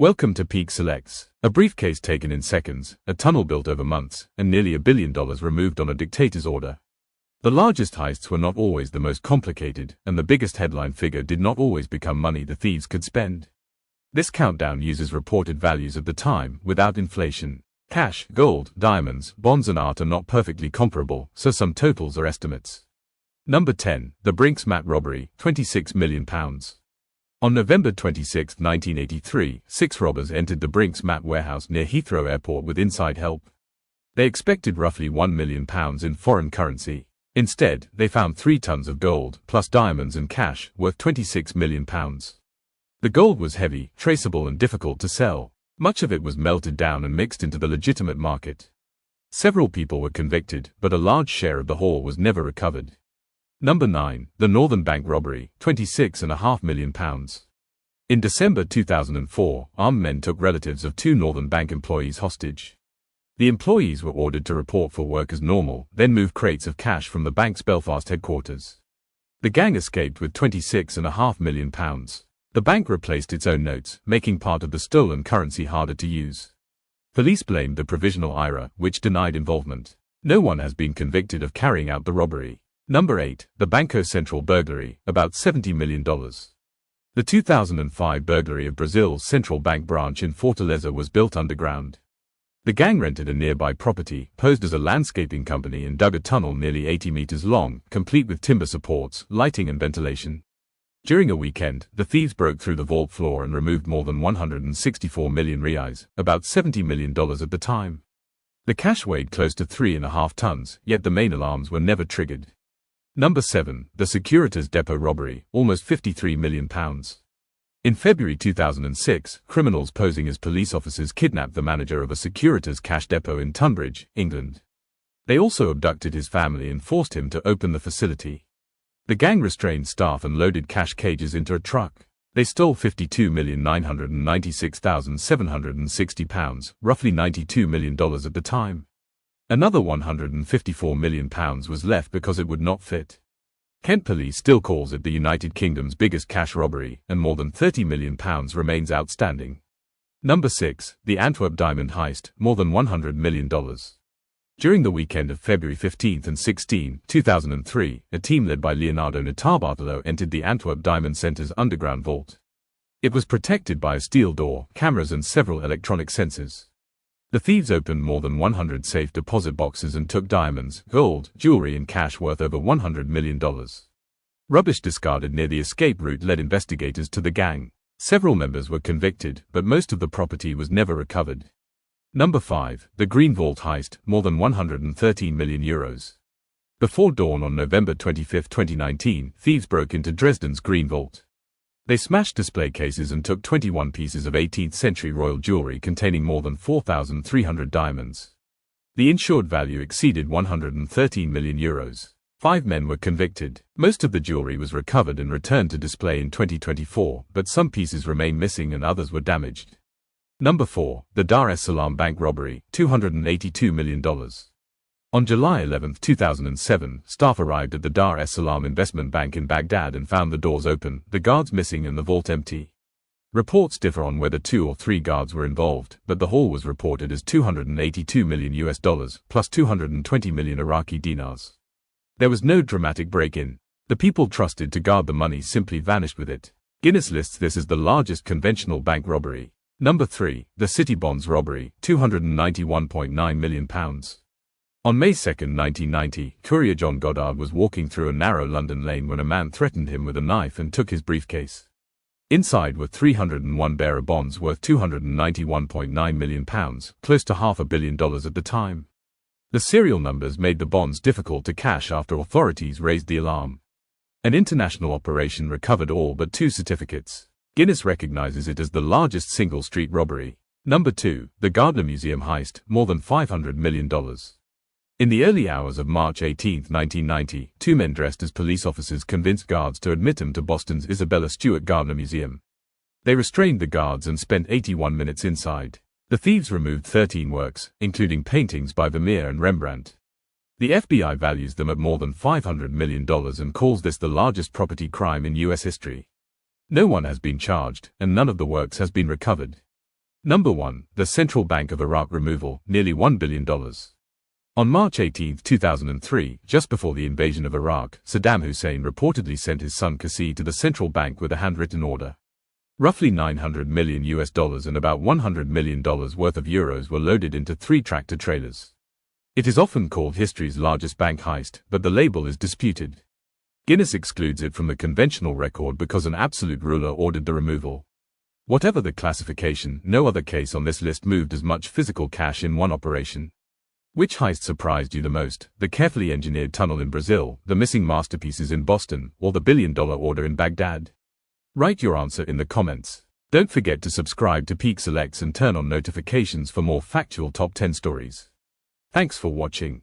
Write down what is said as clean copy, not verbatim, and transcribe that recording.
Welcome to Peak Selects. A briefcase taken in seconds, a tunnel built over months, and nearly $1 billion removed on a dictator's order. The largest heists were not always the most complicated, and the biggest headline figure did not always become money the thieves could spend. This countdown uses reported values of the time, without inflation. Cash, gold, diamonds, bonds and art are not perfectly comparable, so some totals are estimates. Number 10. The Brinks Mat Robbery, £26 million. On November 26, 1983, 6 robbers entered the Brinks Mat warehouse near Heathrow Airport with inside help. They expected roughly £1 million in foreign currency. Instead, they found 3 tons of gold, plus diamonds and cash, worth £26 million. The gold was heavy, traceable and difficult to sell. Much of it was melted down and mixed into the legitimate market. Several people were convicted, but a large share of the haul was never recovered. Number 9. The Northern Bank Robbery, £26.5 million. In December 2004, armed men took relatives of 2 Northern Bank employees hostage. The employees were ordered to report for work as normal, then move crates of cash from the bank's Belfast headquarters. The gang escaped with £26.5 million. The bank replaced its own notes, making part of the stolen currency harder to use. Police blamed the Provisional IRA, which denied involvement. No one has been convicted of carrying out the robbery. Number 8. The Banco Central burglary, about $70 million. The 2005 burglary of Brazil's central bank branch in Fortaleza was built underground. The gang rented a nearby property, posed as a landscaping company and dug a tunnel nearly 80 meters long, complete with timber supports, lighting and ventilation. During a weekend, the thieves broke through the vault floor and removed more than 164 million reais, about $70 million at the time. The cash weighed close to 3.5 tons, yet the main alarms were never triggered. Number 7. The Securitas depot robbery, almost £53 million. In February 2006, criminals posing as police officers kidnapped the manager of a Securitas cash depot in Tunbridge, England. They also abducted his family and forced him to open the facility. The gang restrained staff and loaded cash cages into a truck. They stole £52,996,760, roughly $92 million at the time. Another £154 million was left because it would not fit. Kent Police still calls it the United Kingdom's biggest cash robbery, and more than £30 million remains outstanding. Number 6. The Antwerp Diamond Heist, more than $100 million. During the weekend of February 15 and 16, 2003, a team led by Leonardo Notarbartolo entered the Antwerp Diamond Centre's underground vault. It was protected by a steel door, cameras and several electronic sensors. The thieves opened more than 100 safe deposit boxes and took diamonds, gold, jewelry and cash worth over $100 million. Rubbish discarded near the escape route led investigators to the gang. Several members were convicted, but most of the property was never recovered. Number 5. The Green Vault Heist, more than €113 million. Before dawn on November 25, 2019, thieves broke into Dresden's Green Vault. They smashed display cases and took 21 pieces of 18th-century royal jewelry containing more than 4,300 diamonds. The insured value exceeded €113 million. 5 men were convicted. Most of the jewelry was recovered and returned to display in 2024, but some pieces remain missing and others were damaged. Number 4. The Dar es Salaam Bank Robbery, $282 million. On July 11, 2007, staff arrived at the Dar es Salaam Investment Bank in Baghdad and found the doors open, the guards missing and the vault empty. Reports differ on whether 2 or 3 guards were involved, but the haul was reported as $282 million plus 220 million Iraqi dinars. There was no dramatic break-in. The people trusted to guard the money simply vanished with it. Guinness lists this as the largest conventional bank robbery. Number 3. The City Bonds Robbery, £291.9 million. On May 2, 1990, courier John Goddard was walking through a narrow London lane when a man threatened him with a knife and took his briefcase. Inside were 301 bearer bonds worth £291.9 million, close to $500 million at the time. The serial numbers made the bonds difficult to cash after authorities raised the alarm. An international operation recovered all but 2 certificates. Guinness recognizes it as the largest single street robbery. Number 2. The Gardner Museum Heist, more than $500 million. In the early hours of March 18, 1990, 2 men dressed as police officers convinced guards to admit them to Boston's Isabella Stewart Gardner Museum. They restrained the guards and spent 81 minutes inside. The thieves removed 13 works, including paintings by Vermeer and Rembrandt. The FBI values them at more than $500 million and calls this the largest property crime in U.S. history. No one has been charged, and none of the works has been recovered. Number 1. The Central Bank of Iraq removal, nearly $1 billion. On March 18, 2003, just before the invasion of Iraq, Saddam Hussein reportedly sent his son Qassi to the central bank with a handwritten order. Roughly $900 million and about $100 million worth of euros were loaded into 3 tractor trailers. It is often called history's largest bank heist, but the label is disputed. Guinness excludes it from the conventional record because an absolute ruler ordered the removal. Whatever the classification, no other case on this list moved as much physical cash in one operation. Which heist surprised you the most? The carefully engineered tunnel in Brazil, the missing masterpieces in Boston, or the billion-dollar order in Baghdad? Write your answer in the comments. Don't forget to subscribe to Peak Selects and turn on notifications for more factual top 10 stories. Thanks for watching.